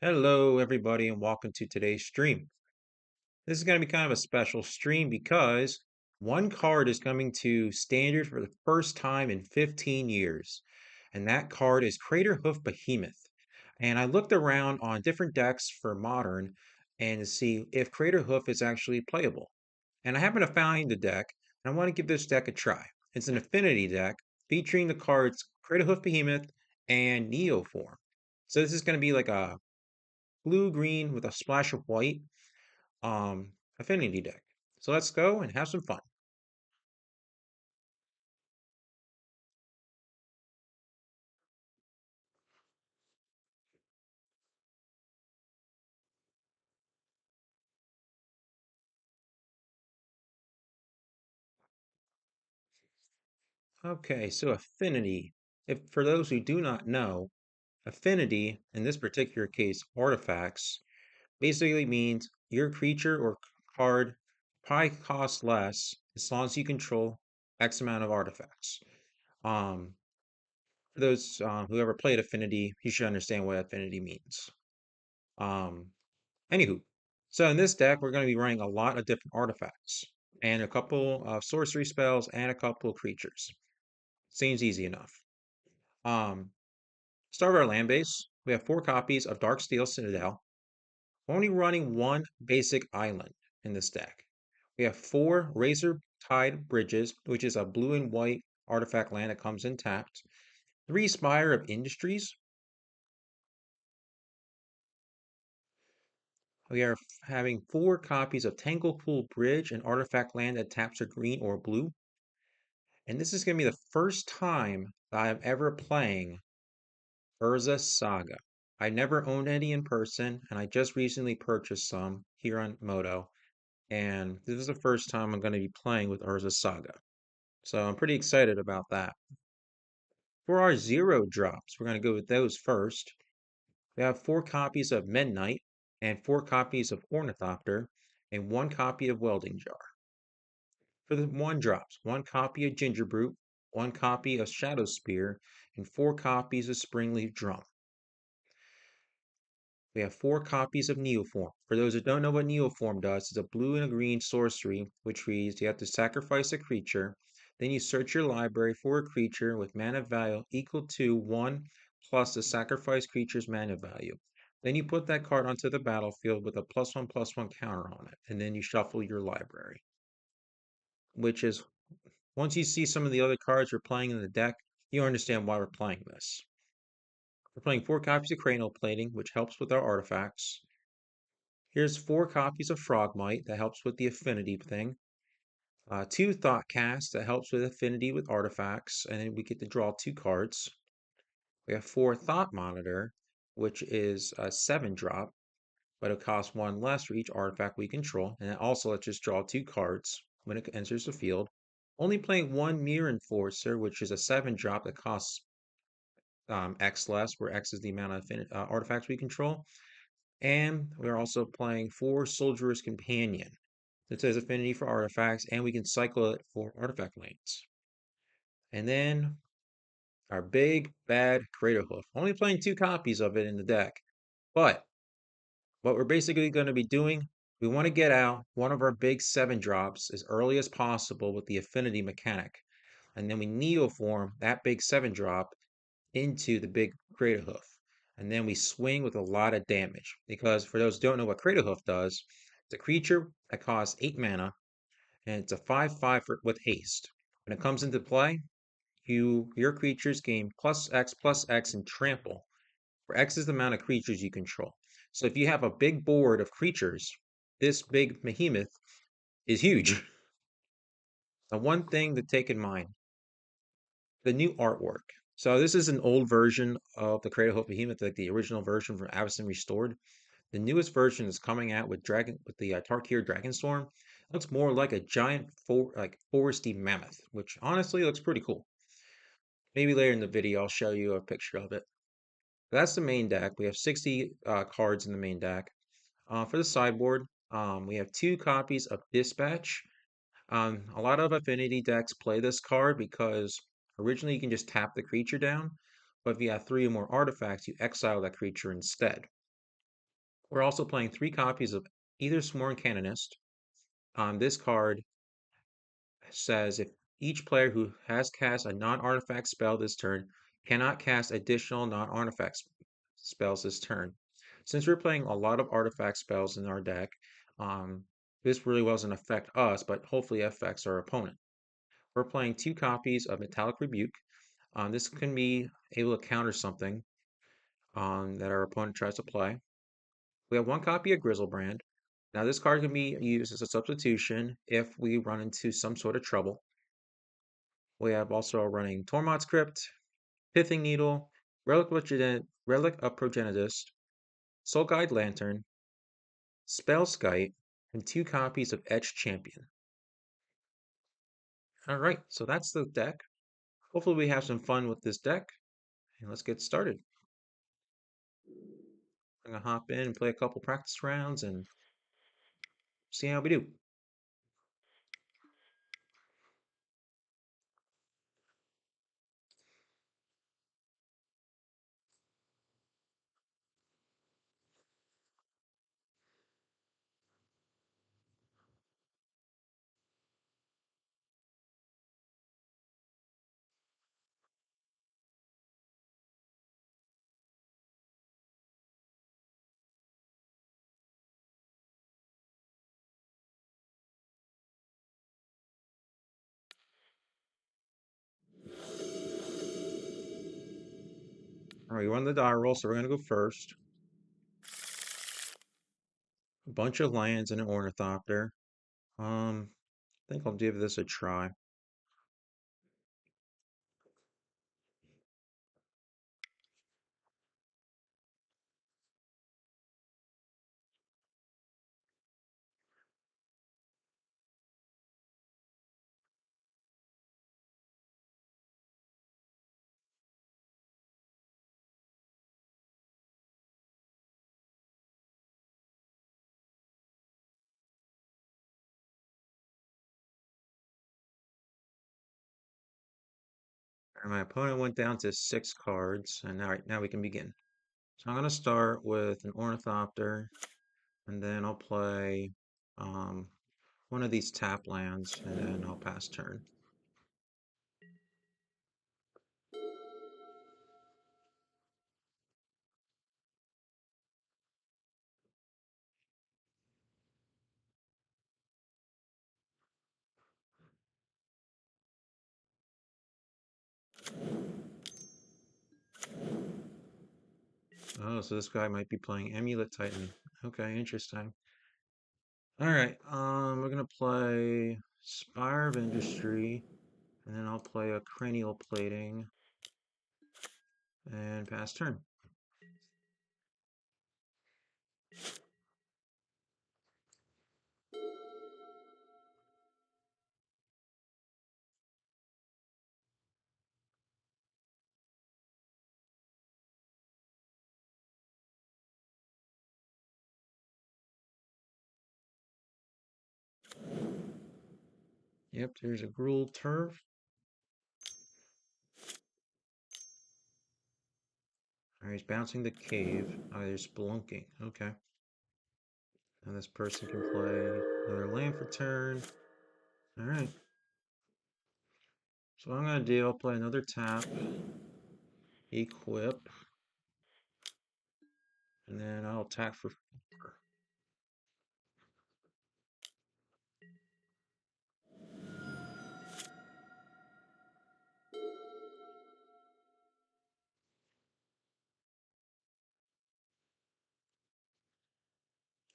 Hello, everybody, and welcome to today's stream. This is going to be kind of a special stream because one card is coming to standard for the first time in 15 years, and that card is Craterhoof Behemoth. And I looked around on different decks for Modern and to see if Craterhoof is actually playable. And I happen to find the deck, and I want to give this deck a try. It's an Affinity deck featuring the cards Craterhoof Behemoth and Neoform. So this is going to be like a blue-green with a splash of white affinity deck. So let's go and have some fun. Okay, so affinity. If for those who do not know, affinity, in this particular case, artifacts, basically means your creature or card probably costs less as long as you control X amount of artifacts. Um, for those who ever played affinity, you should understand what affinity means. Um, Anywho, so in this deck, we're going to be running a lot of different artifacts and a couple of sorcery spells and a couple of creatures. Seems easy enough. Um, Start with our land base. We have 4 copies of Darksteel Citadel, only running one basic island in this deck. We have 4 Razor Tide Bridges, which is a blue and white artifact land that comes in tapped. 3 Spire of Industries. We are having 4 copies of Tanglepool Bridge, an artifact land that taps a green or blue. And this is going to be the first time that I'm ever playing Urza Saga. I never owned any in person, and I just recently purchased some here on Moto. And this is the first time I'm going to be playing with Urza Saga. So I'm pretty excited about that. For our 0 drops, we're going to go with those first. We have 4 copies of Midnight, and 4 copies of Ornithopter, and 1 copy of Welding Jar. For the 1 drops, 1 copy of Gingerbrute, 1 copy of Shadow Spear, and 4 copies of Springleaf Drum. We have 4 copies of Neoform. For those who don't know what Neoform does, it's a blue and a green sorcery, which reads you have to sacrifice a creature, then you search your library for a creature with mana value equal to 1 plus the sacrificed creature's mana value. Then you put that card onto the battlefield with a +1/+1 counter on it, and then you shuffle your library, which is once you see some of the other cards we're playing in the deck, you understand why we're playing this. We're playing 4 copies of Cranial Plating, which helps with our artifacts. Here's 4 copies of Frogmite that helps with the affinity thing. 2 Thoughtcast that helps with affinity with artifacts, and then we get to draw 2 cards. We have 4 Thought Monitor, which is a 7 drop, but it costs 1 less for each artifact we control, and it also lets us draw 2 cards when it enters the field. Only playing 1 Mirror Enforcer, which is a 7 drop that costs X less, where X is the amount of artifacts we control. And we're also playing 4 Soldier's Companion. That says affinity for artifacts, and we can cycle it for artifact lanes. And then our big bad Craterhoof. Only playing 2 copies of it in the deck. But what we're basically going to be doing, we want to get out one of our big 7 drops as early as possible with the affinity mechanic. And then we neoform that big 7 drop into the big Craterhoof. And then we swing with a lot of damage. Because for those who don't know what Craterhoof does, it's a creature that costs 8 mana, and it's a 5/5 with haste. When it comes into play, your creatures gain +X and trample, where X is the amount of creatures you control. So if you have a big board of creatures, this big behemoth is huge. Now, one thing to take in mind, the new artwork. So this is an old version of the Craterhoof Behemoth, like the original version from Avacyn Restored. The newest version is coming out with the Tarkir Dragonstorm. Looks more like a giant foresty mammoth, which honestly looks pretty cool. Maybe later in the video I'll show you a picture of it. That's the main deck. We have 60 cards in the main deck. For the sideboard, we have 2 copies of Dispatch. A lot of Affinity decks play this card because originally you can just tap the creature down, but if you have 3 or more artifacts, you exile that creature instead. We're also playing 3 copies of either Sworn Canonist. This card says if each player who has cast a non-artifact spell this turn cannot cast additional non-artifact spells this turn. Since we're playing a lot of artifact spells in our deck, um, this really doesn't affect us, but hopefully affects our opponent. We're playing 2 copies of Metallic Rebuke. This can be able to counter something that our opponent tries to play. We have 1 copy of Grizzlebrand. Now, this card can be used as a substitution if we run into some sort of trouble. We have also running Tormod's Crypt, Pithing Needle, Relic of Progenitus, Soul Guide Lantern, Spellskite, and 2 copies of Etched Champion. Alright, so that's the deck. Hopefully we have some fun with this deck, and let's get started. I'm gonna hop in and play a couple practice rounds and see how we do. Alright, we run the die roll, so we're gonna go first. A bunch of lands and an Ornithopter. I think I'll give this a try. And my opponent went down to 6 cards, and now we can begin. So I'm gonna start with an Ornithopter, and then I'll play um, one of these tap lands, and then I'll pass turn. Oh, so this guy might be playing Amulet Titan. Okay, interesting. All right, we're gonna play Spire of Industry, and then I'll play a Cranial Plating and pass turn. Yep, there's a Gruul Turf. All right, he's bouncing the cave. Oh, there's Spelunking. Okay. Now this person can play another land for turn. All right. So what I'm gonna do, I'll play another tap, equip, and then I'll attack for 4.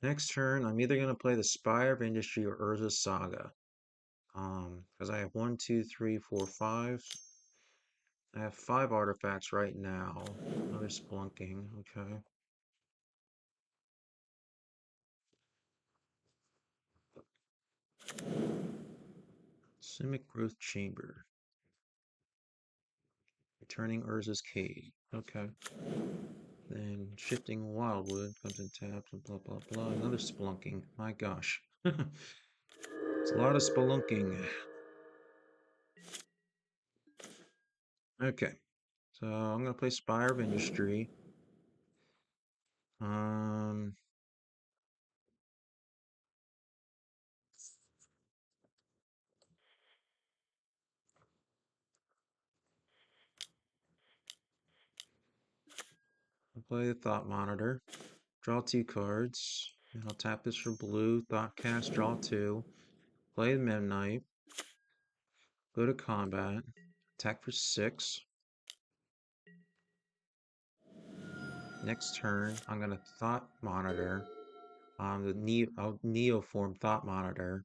Next turn, I'm either gonna play the Spire of Industry or Urza's Saga. Because I have 1, 2, 3, 4, 5. I have 5 artifacts right now. Another Spelunking, okay. Simic Growth Chamber. Returning Urza's Cave. Okay. Then Shifting Wildwood comes in tapped and blah blah blah. Another Spelunking. My gosh. It's a lot of Spelunking. Okay. So I'm gonna play Spire of Industry. Um Play the Thought Monitor. Draw 2 cards. And I'll tap this for blue. Thought Cast, draw 2. Play the Midnight. Go to combat. Attack for 6. Next turn, I'm going to Thought Monitor. The Neoform Thought Monitor.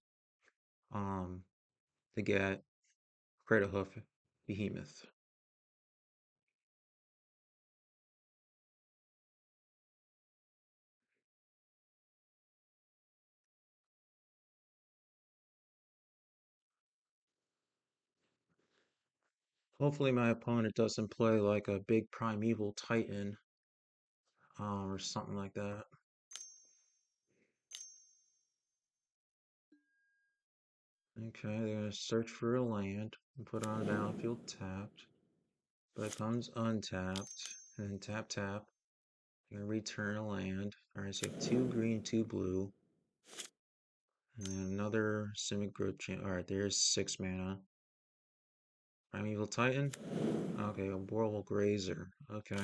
To get Craterhoof Behemoth. Hopefully my opponent doesn't play like a big Primeval Titan or something like that. Okay, they're going to search for a land and put it on the battlefield tapped. But it comes untapped, and then tap tap. You're going to return a land. Alright, so you have 2 green, 2 blue. And then another Simic Growth Champ. Alright, there's 6 mana. Primeval Titan? Okay, a Boreal Grazer. Okay.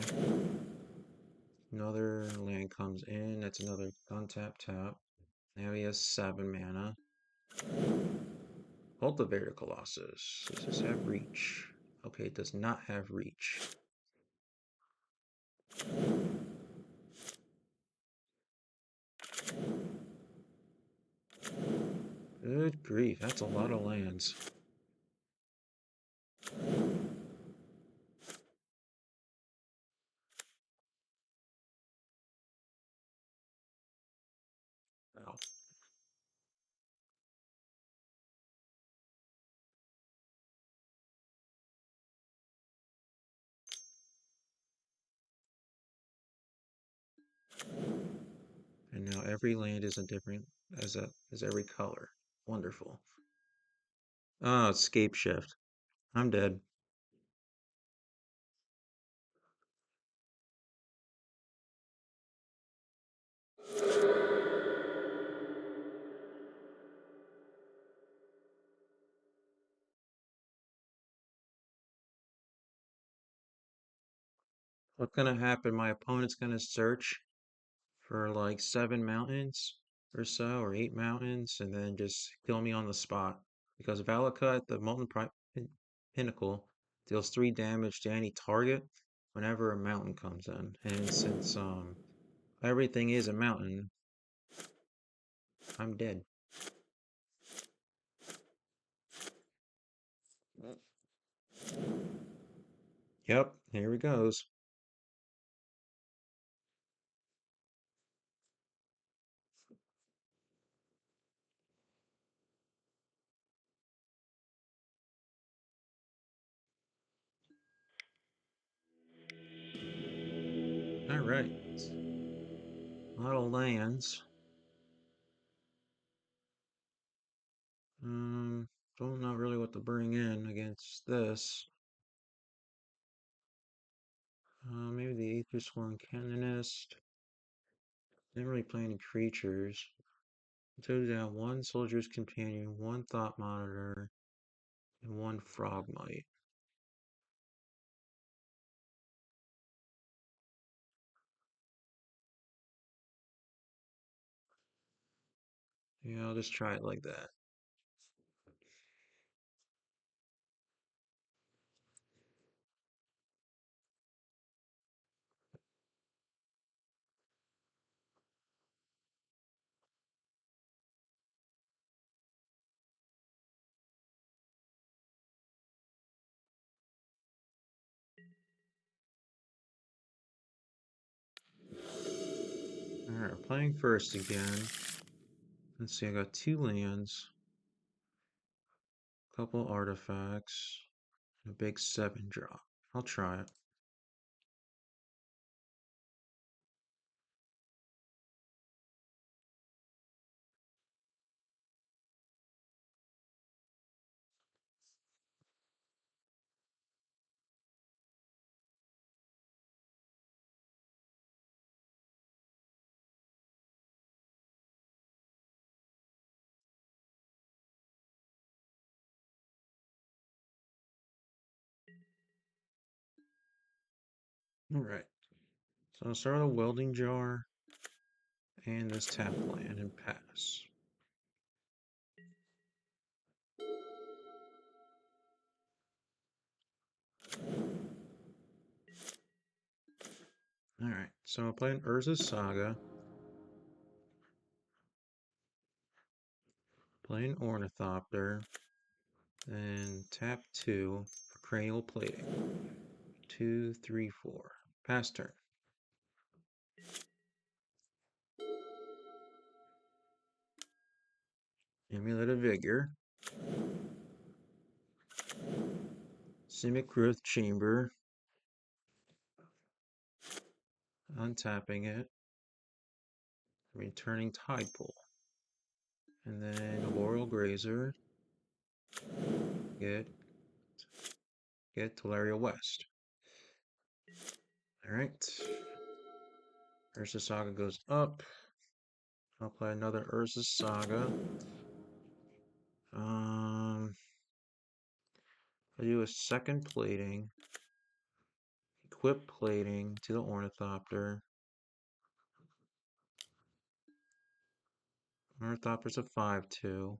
Another land comes in. That's another untap tap. Now he has 7 mana. Cultivator Colossus. Does this have reach? Okay, it does not have reach. Good grief, that's a lot of lands. Wow. And now every land is a different as every color. Wonderful. Oh, escape shift. I'm dead. What's gonna happen? My opponent's gonna search for like 7 mountains or so, or 8 mountains, and then just kill me on the spot. Because Valakut, the Pinnacle, deals 3 damage to any target whenever a mountain comes in. And since everything is a mountain, I'm dead. Yep, here he goes. Alright. A lot of lands. Don't know really what to bring in against this. Maybe the Aethersworn Canonist. Didn't really play any creatures. Took down 1 Soldier's Companion, 1 Thought Monitor, and 1 Frogmite. Yeah, I'll just try it like that. Alright, playing first again. Let's see, I got 2 lands, a couple artifacts, and a big 7 drop. I'll try it. Alright. So I'll start with a welding jar and this tap land and pass. Alright, so I'll play an Urza's Saga. Play an Ornithopter. Then tap 2 for cranial plating. 2, 3, 4. Pass turn. Amulet of Vigor. Simic Growth Chamber. Untapping it. Returning Tide Pool. And then Laurel Grazer. Get Teleria West. Alright. Urza's Saga goes up. I'll play another Urza's Saga. I do a second plating. Equip plating to the Ornithopter. Ornithopter's a 5/2.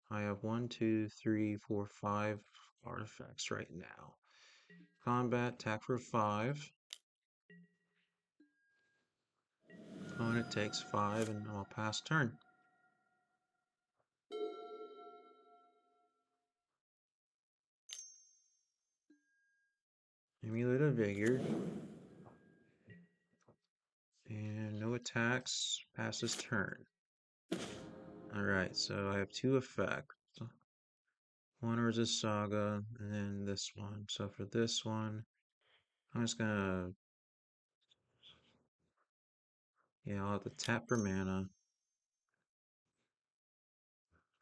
I have 1, 2, 3, 4, 5 artifacts right now. Combat, attack for 5. Opponent takes 5, and I'll pass turn. Amulet of Vigor. And no attacks. Passes turn. Alright, so I have 2 effects. One Urza Saga, and then this one. So for this one, I'm just gonna... Yeah, I'll have to tap for mana.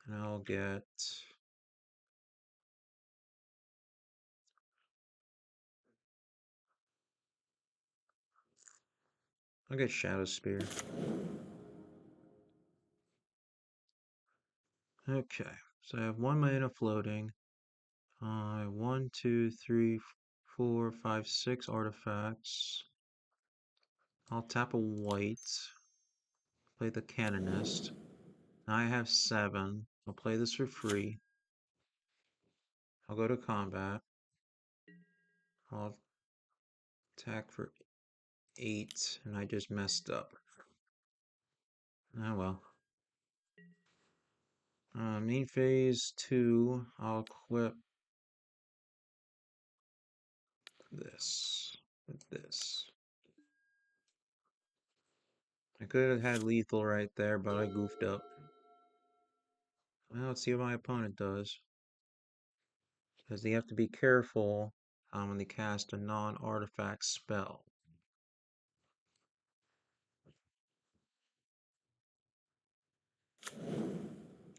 And I'll get... Shadow Spear. Okay, so I have 1 mana floating. 1, 2, 3, 4, 5, 6 artifacts. I'll tap a white. Play the Canonist. Now I have 7. I'll play this for free. I'll go to combat. I'll attack for 8, and I just messed up. Oh well. Main phase 2, I'll equip this with this. I could have had lethal right there, but I goofed up. Well, let's see what my opponent does. Because they have to be careful when they cast a non-artifact spell.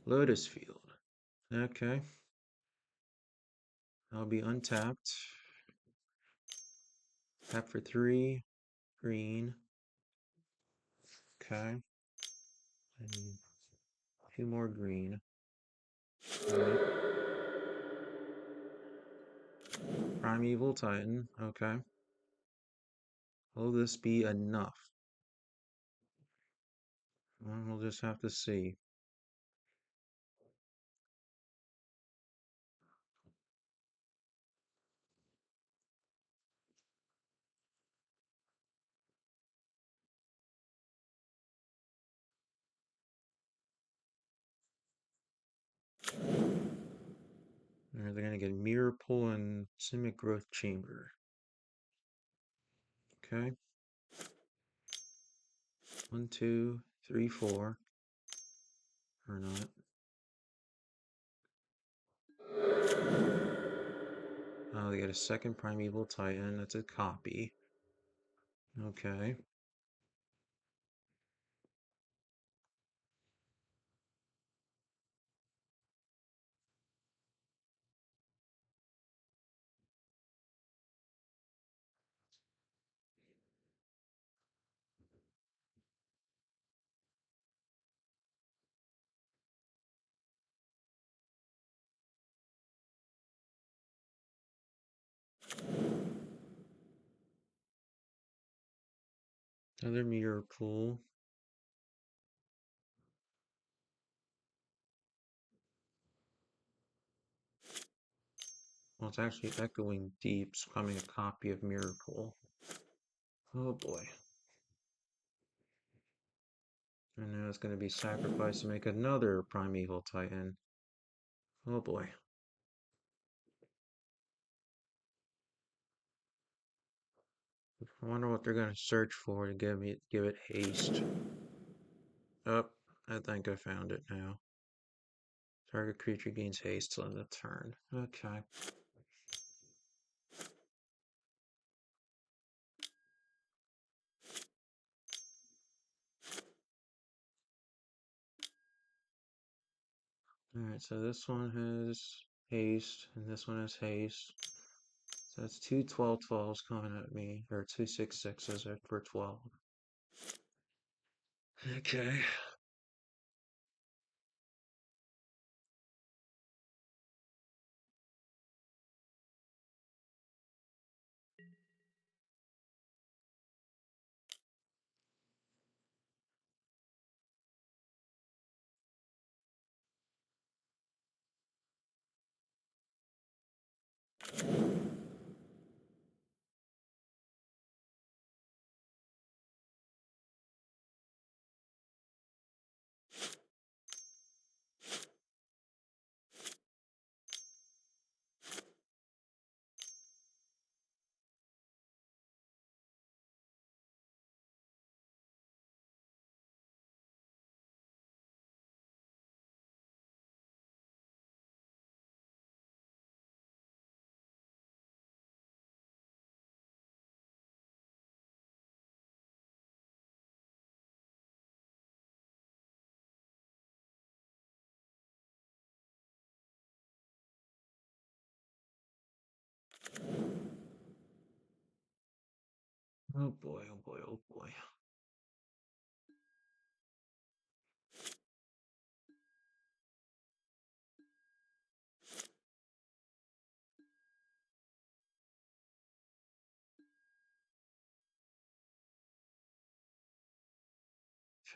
Lotus Field. Okay. I'll be untapped. Tap for 3. Green. Okay. And 2 more green. Alright. Primeval Titan. Okay. Will this be enough? Well, we'll just have to see. They're going to get Mirror Pull and Simic Growth Chamber. Okay. 1, 2, 3, 4. Or not. They get a second Primeval Titan. That's a copy. Okay. Another mirror pool. Well, it's actually Echoing Deeps, becoming a copy of Mirror Pool. Oh boy. And now it's going to be sacrificed to make another Primeval Titan. Oh boy. I wonder what they're going to search for to give it haste. Oh, I think I found it now. Target creature gains haste on the turn. Okay. Alright, so this one has haste, and this one has haste. So that's two 12/12s coming at me, or two 6/6s for 12. Okay. Oh boy, oh boy, oh boy.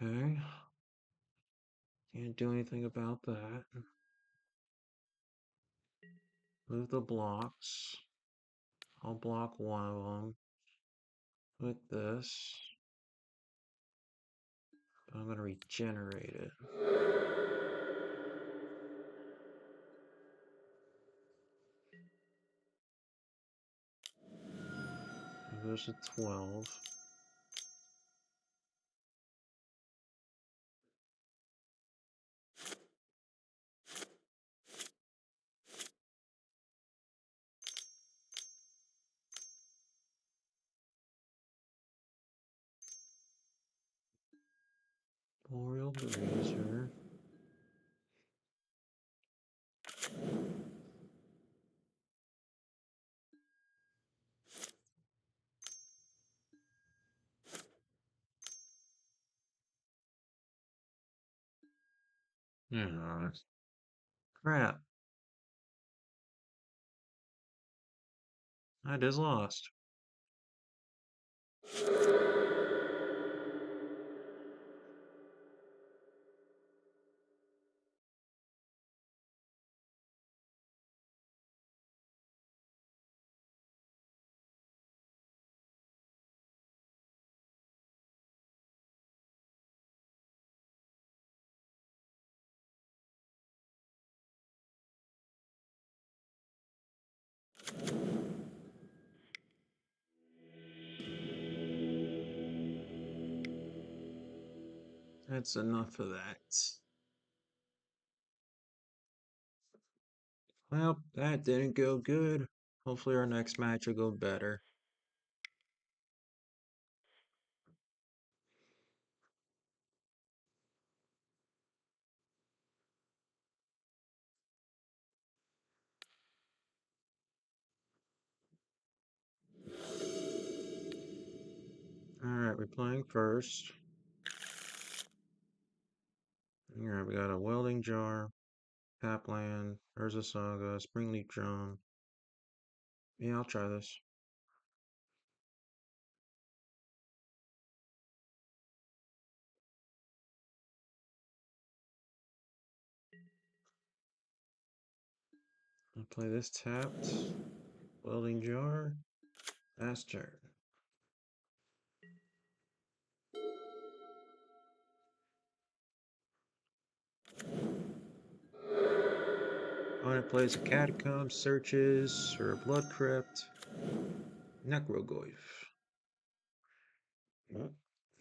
Okay. Can't do anything about that. Move the blocks. I'll block one of them with this. But I'm going to regenerate it. It goes to 12. Boreal Brazier. Yeah. Crap. I just lost. That's enough of that. Well, that didn't go good. Hopefully our next match will go better. Alright, we're playing first. Alright, we got a Welding Jar, Tapland, Urza Saga, Springleaf Drum. Yeah, I'll try this. I'll play this tapped. Welding jar. Pass turn. Opponent plays a catacomb, searches for a blood crypt. Necrogoyf.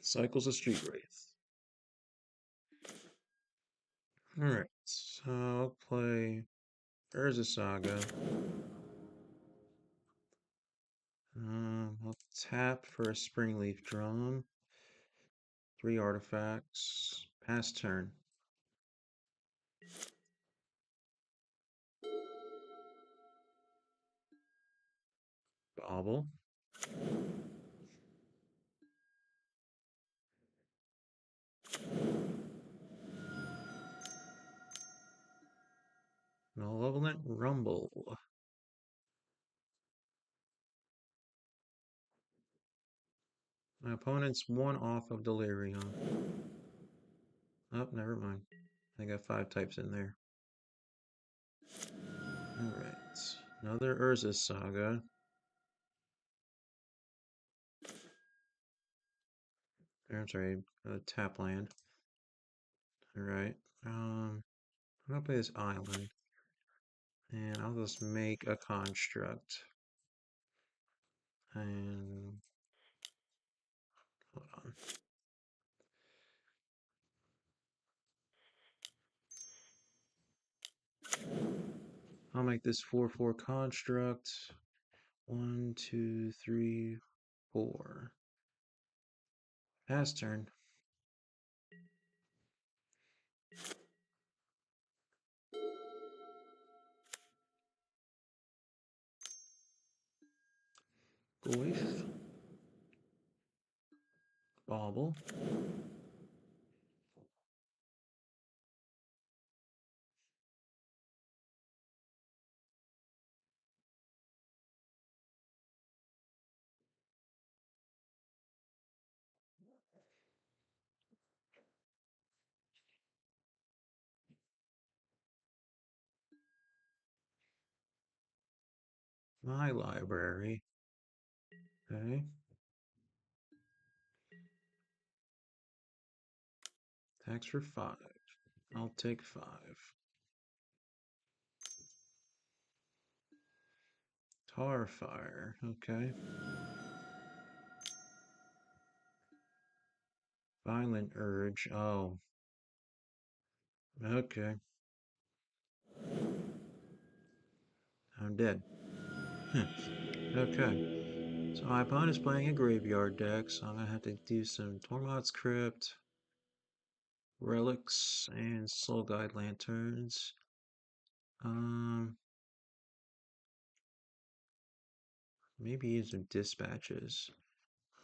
Cycles a street wraith. Alright, so I'll play Urza Saga. I'll tap for a Springleaf Drum. 3 artifacts. Pass turn. Bobble. Malevolent Rumble. My opponent's 1 off of Delirium. Oh, never mind. I got 5 types in there. Alright. Another Urza Saga. I'm sorry, tap land. Alright. I'm gonna play this island. And I'll just make a construct. And hold on. I'll make this 4/4 construct. 1, 2, 3, 4. Pass turn. Goyf. Bobble. My library. Okay. Tax for 5. I'll take 5. Tar Fire. Okay. Violent Urge. Oh. Okay. I'm dead. Okay. So my opponent's playing a graveyard deck, so I'm gonna have to do some Tormod's Crypt, Relics, and Soul Guide Lanterns. Maybe use some dispatches.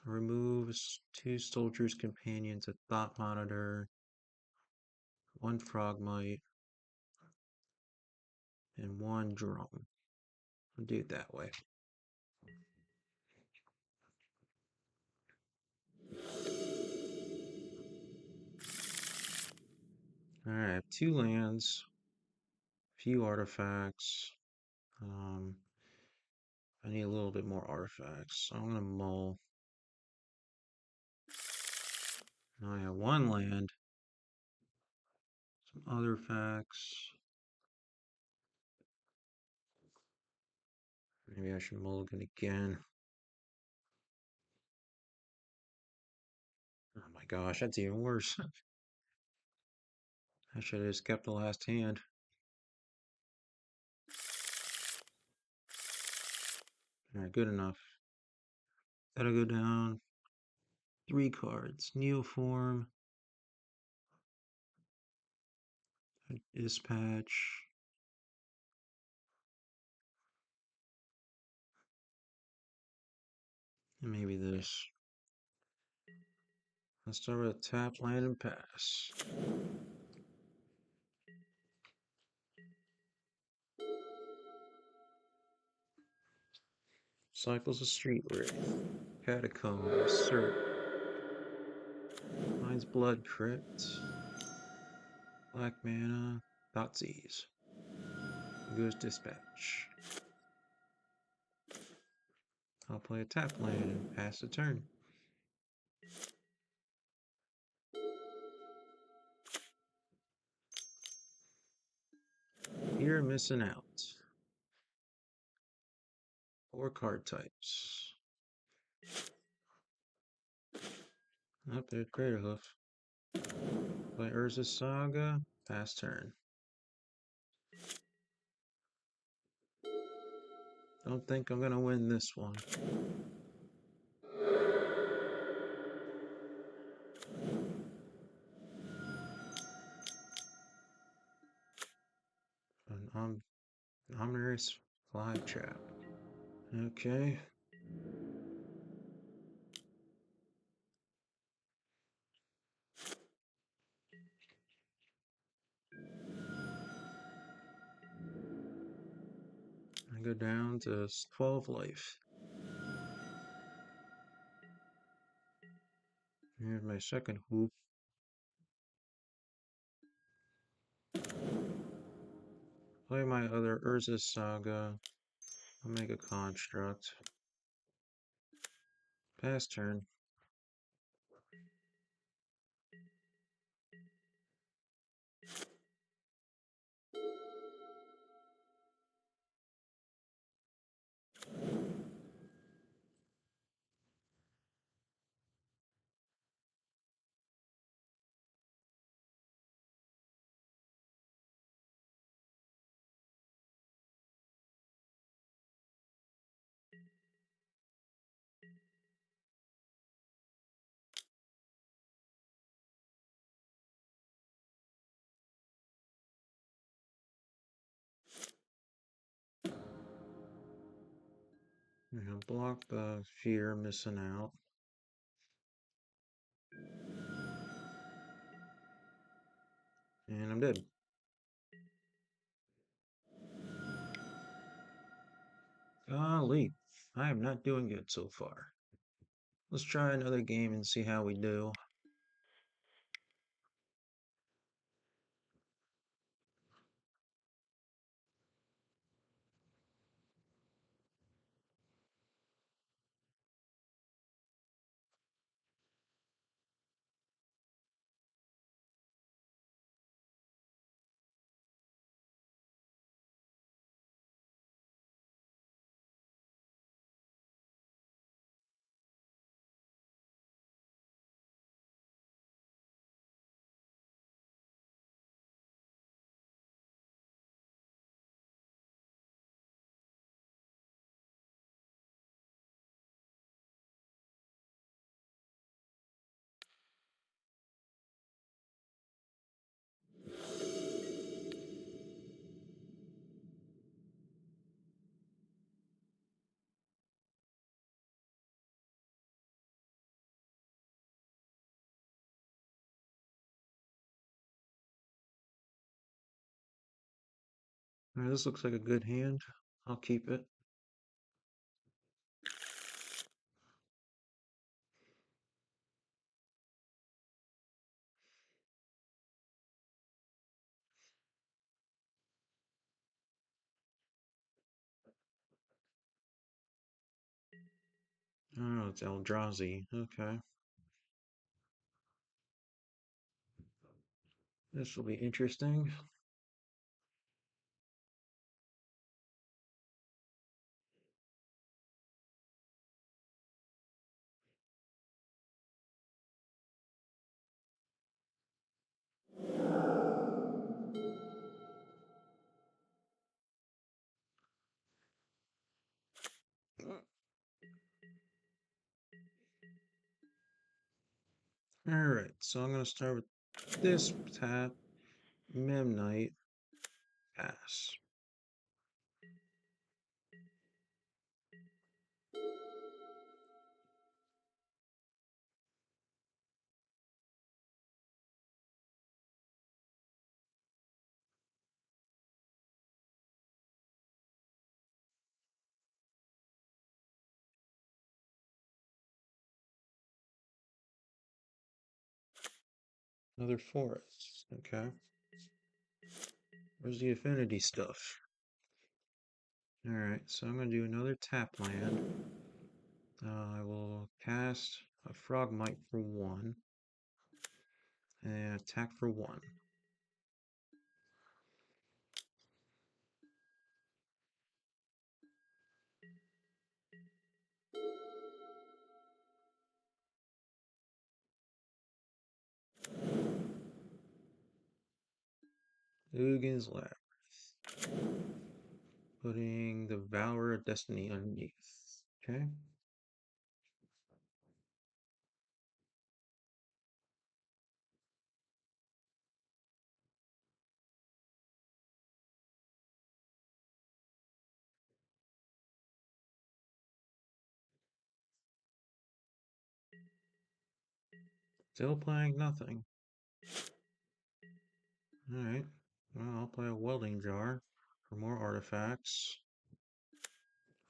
Removes 2 soldiers' companions, a thought monitor, 1 frogmite, and 1 drone. I'll do it that way. Alright, I have 2 lands, few artifacts. I need a little bit more artifacts, so I'm gonna mull. Now I have 1 land, some other facts. Maybe I should mulligan again. Oh my gosh, that's even worse. I should have just kept the last hand. Alright, good enough. Gotta go down 3 cards. Neoform. Dispatch. And maybe this. Let's start with a tap, land, and pass. Cycles of Street Wraith. Catacomb. Search. Finds Blood Crypt. Black mana. Thoughtseize. Goes Dispatch. I'll play a tap land and pass the turn. You're missing out. 4 card types. Up there's Craterhoof. Play Urza Saga, pass turn. Don't think I'm gonna win this one. An ominous fly trap. Okay. I go down to 12 life. Here's my second hoop. Play my other Urza Saga. I'll make a construct. Pass turn. Block the fear missing out. And I'm dead. Golly, I am not doing good so far. Let's try another game and see how we do. All right, this looks like a good hand. I'll keep it. Oh, it's Eldrazi. Okay. This will be interesting. Alright, so I'm going to start with this tap, Memnite, pass. Another forest. Okay. Where's the affinity stuff? Alright, so I'm going to do another tap land. I will cast a Frogmite for 1 and attack for 1. Ugin's Labyrinth. Putting the Valor of Destiny underneath. Okay. Still playing nothing. Alright. Well, I'll play a Welding Jar for more artifacts.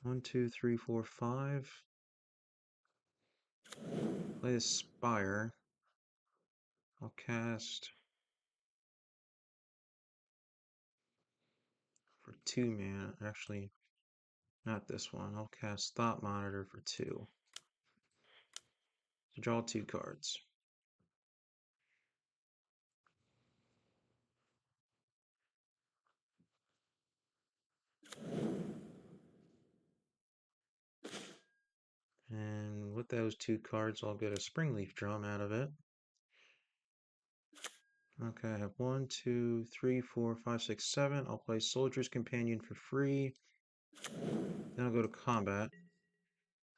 1, 2, 3, 4, 5. Play a Spire. I'll cast for 2 mana. Actually, not this one. I'll cast Thought Monitor for 2. To draw 2 cards. And with those 2 cards, I'll get a Springleaf Drum out of it. Okay, I have 1, 2, 3, 4, 5, 6, 7. I'll play Soldier's Companion for free. Then I'll go to combat.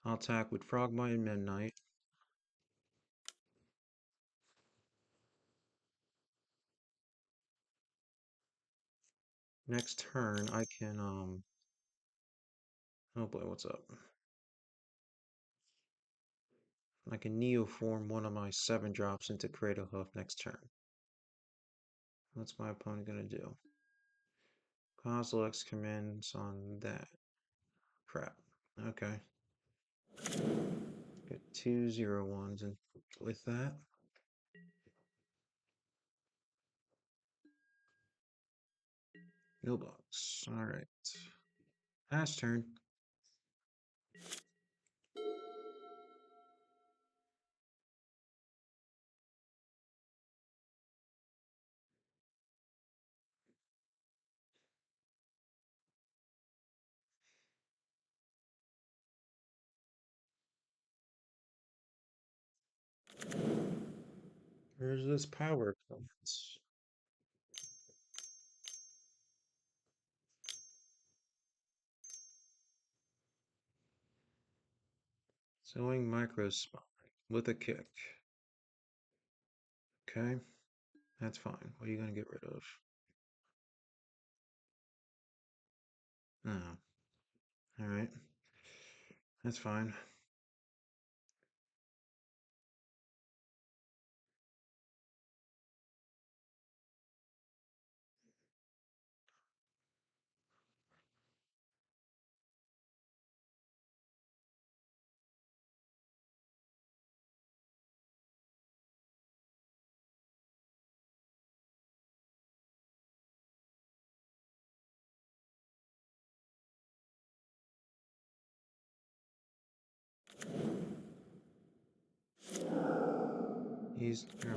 I'll attack with Frogmite and Midnight. Next turn, I can, oh boy, what's up? I can Neoform one of my 7 drops into Craterhoof next turn. What's my opponent gonna do? Kozilek's commands on that. Crap. Okay. Get 2 0/1s and with that. No box. Alright. Last turn. Where's this power comes? Sewing Microspine with a kick. Okay, that's fine. What are you gonna get rid of? Oh, alright. That's fine.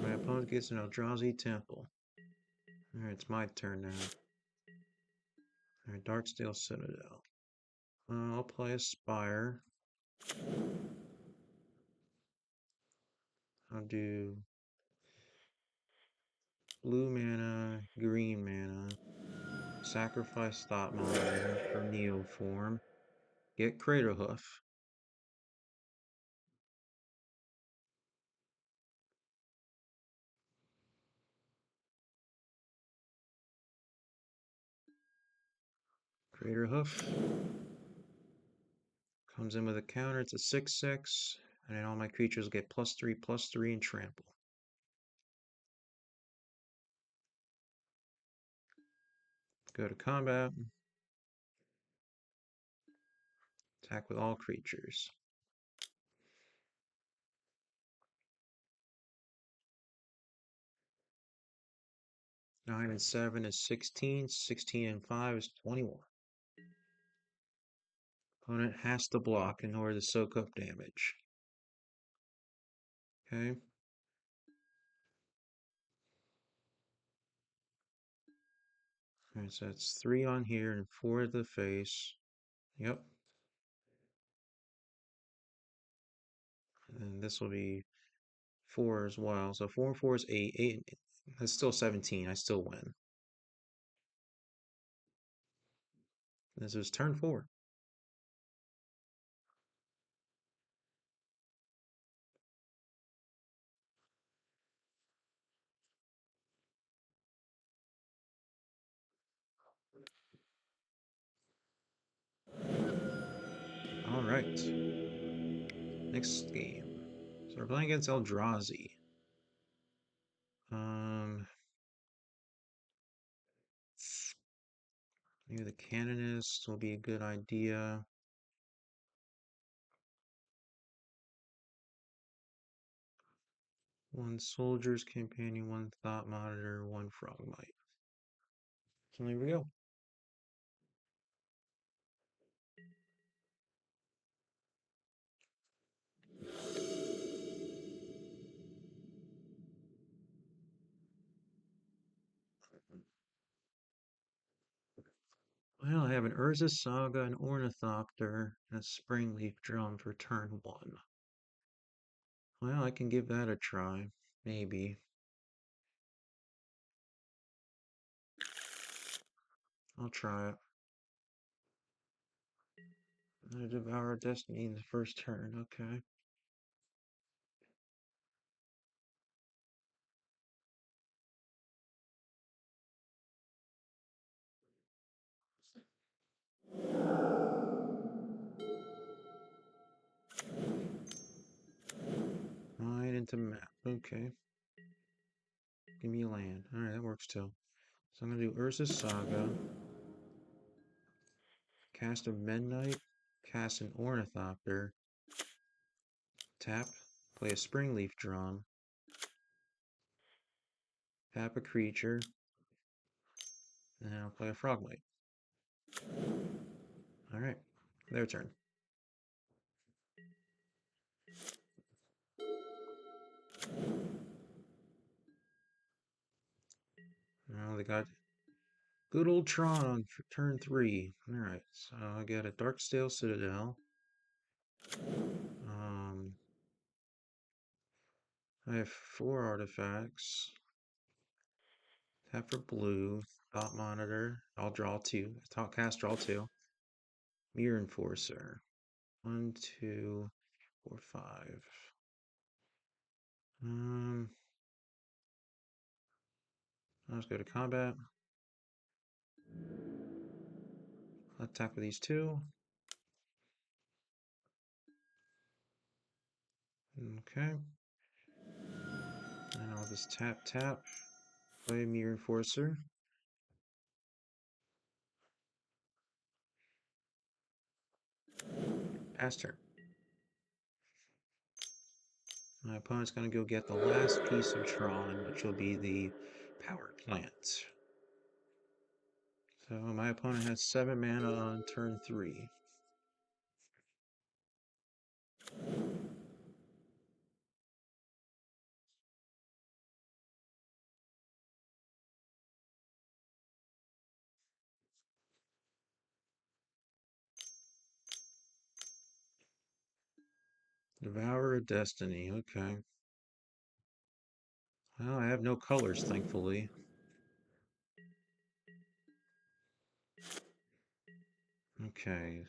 My opponent gets an Eldrazi Temple. Alright, it's my turn now. Alright, Darksteel Citadel. I'll play a Spire. I'll do blue mana, green mana, sacrifice Thought Monitor for Neoform, get Craterhoof. Craterhoof comes in with a counter, it's a 6/6, and then all my creatures get +3/+3 and trample. Go to combat, attack with all creatures. 9 and 7 is 16, 16 and 5 is 21. Opponent has to block in order to soak up damage. Okay. Alright, so that's 3 on here and 4 at the face. Yep. And this will be 4 as well. So 4 and 4 is 8. 8, that's still 17. I still win. This is turn 4. Alright. Next game. So we're playing against Eldrazi. Maybe the Canonist will be a good idea. One Soldier's Companion, one Thought Monitor, one Frogmite. So there we go. Well, I have an Urza Saga, an Ornithopter, and a Springleaf Drum for turn 1. Well, I can give that a try. Maybe. I'll try it. I Devour Destiny in the first turn, okay. Right into map, okay. Give me a land. Alright, that works too. So I'm gonna do Urza Saga. Cast a Midnight. Cast an Ornithopter. Tap. Play a Springleaf Drum. Tap a creature. And I'll play a Frogmite. Alright, their turn. Well, they got good old Tron on for turn 3. Alright, so I got a Darkstale Citadel. I have 4 artifacts. Tap for blue. Thought Monitor. I'll draw 2. Cast draw 2. Mirror Enforcer. 1, 2, 4, 5. I'll just go to combat. Attack with these 2. Okay. And I'll just tap. Play Mirror Enforcer. Pass turn. My opponent's going to go get the last piece of Tron, which will be the power plant. So my opponent has 7 mana on turn 3. Devourer of Destiny, okay. Well, I have no colors, thankfully. Okay.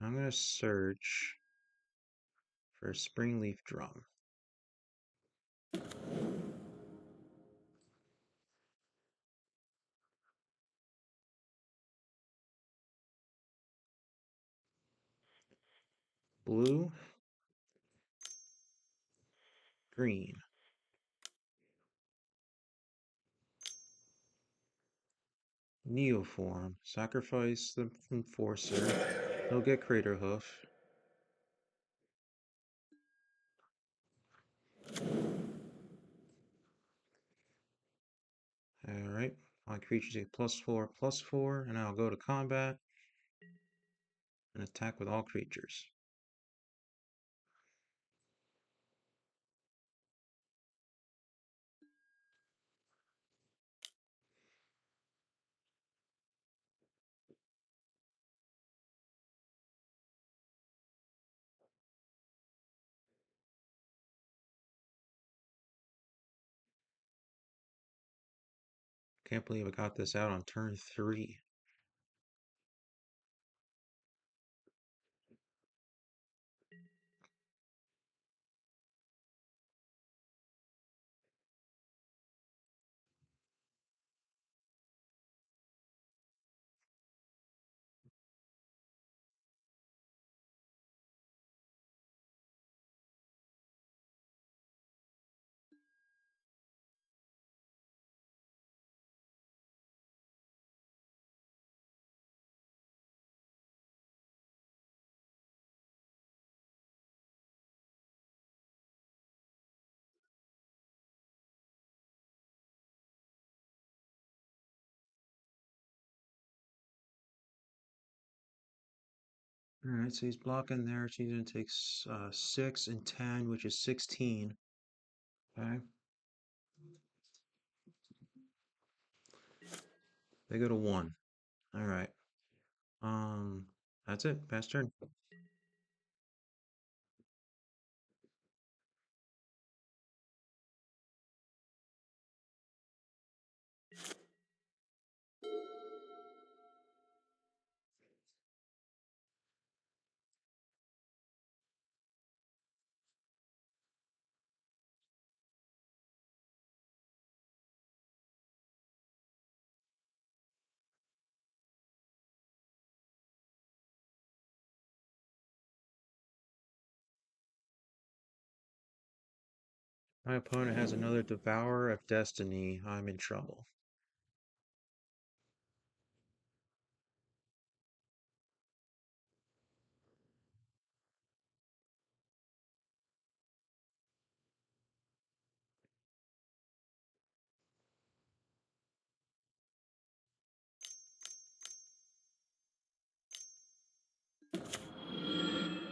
I'm going to search for a Springleaf Drum. Blue. Green. Neoform. Sacrifice the Enforcer. He'll get Craterhoof. Alright. My creatures get +4/+4, and I'll go to combat. and attack with all creatures. Can't believe I got this out on turn 3. Alright, so he's blocking there. So he's going to take 6 and 10, which is 16. Okay. They go to 1. Alright. Um, that's it. Pass turn. My opponent has another Devourer of Destiny. I'm in trouble.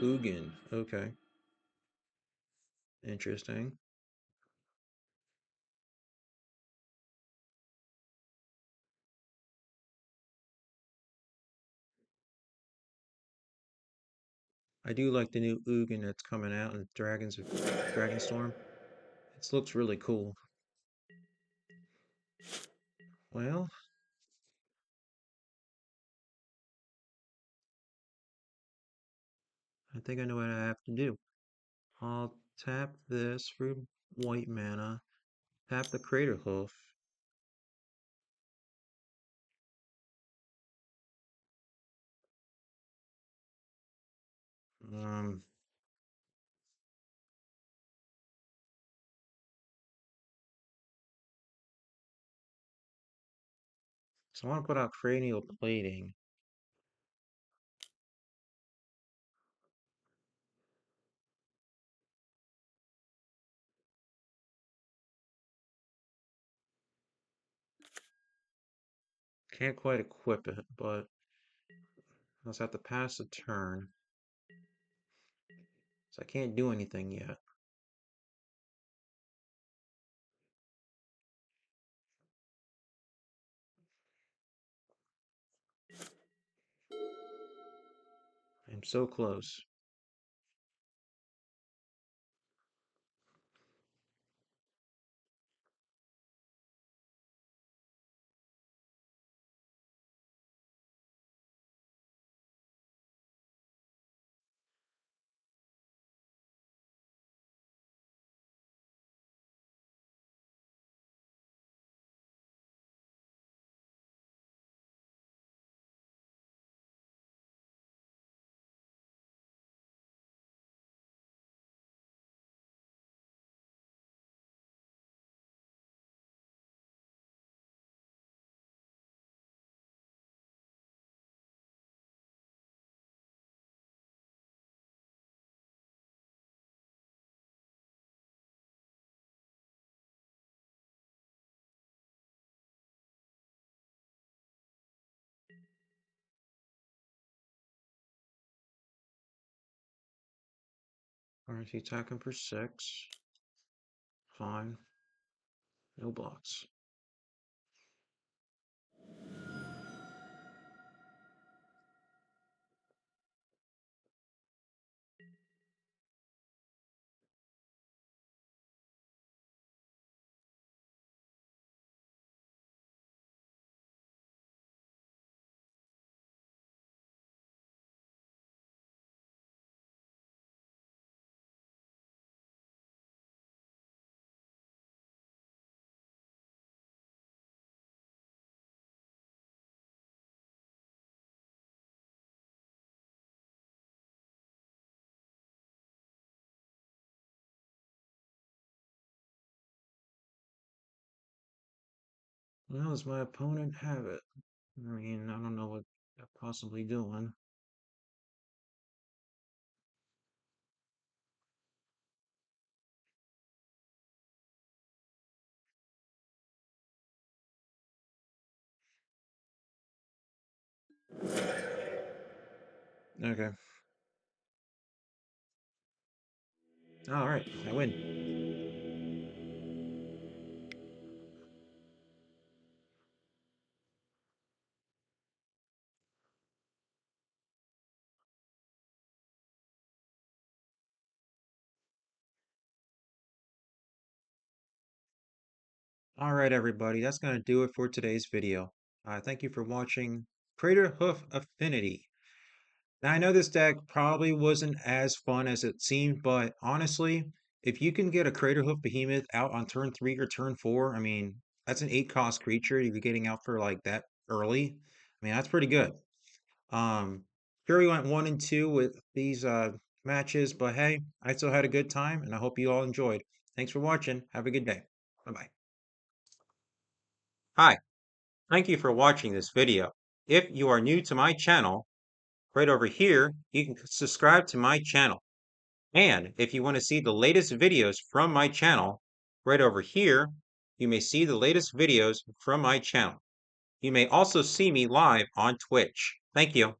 Ugin. Okay. Interesting. I do like the new Ugin that's coming out in Dragonstorm. It looks really cool. Well, I think I know what I have to do. I'll tap this for white mana, tap the Craterhoof. Um, so I want to put out Cranial Plating. Can't quite equip it, but I'll just have to pass the turn. So I can't do anything yet. I'm so close. Alright, he's attacking for 6. Fine. No blocks. Well, does my opponent have it? I mean, I don't know what they're possibly doing. Okay. Alright, I win. Alright, everybody, that's going to do it for today's video. Thank you for watching Craterhoof Affinity. Now, I know this deck probably wasn't as fun as it seemed, but honestly, if you can get a Craterhoof Behemoth out on turn 3 or turn 4, I mean, that's an 8 cost creature you're getting out for like that early. I mean, that's pretty good. Sure, we went 1 and 2 with these matches, but hey, I still had a good time, and I hope you all enjoyed. Thanks for watching. Have a good day. Bye-bye. Hi, thank you for watching this video. If you are new to my channel, right over here, you can subscribe to my channel. And if you want to see the latest videos from my channel, right over here, you may see the latest videos from my channel. You may also see me live on Twitch. Thank you.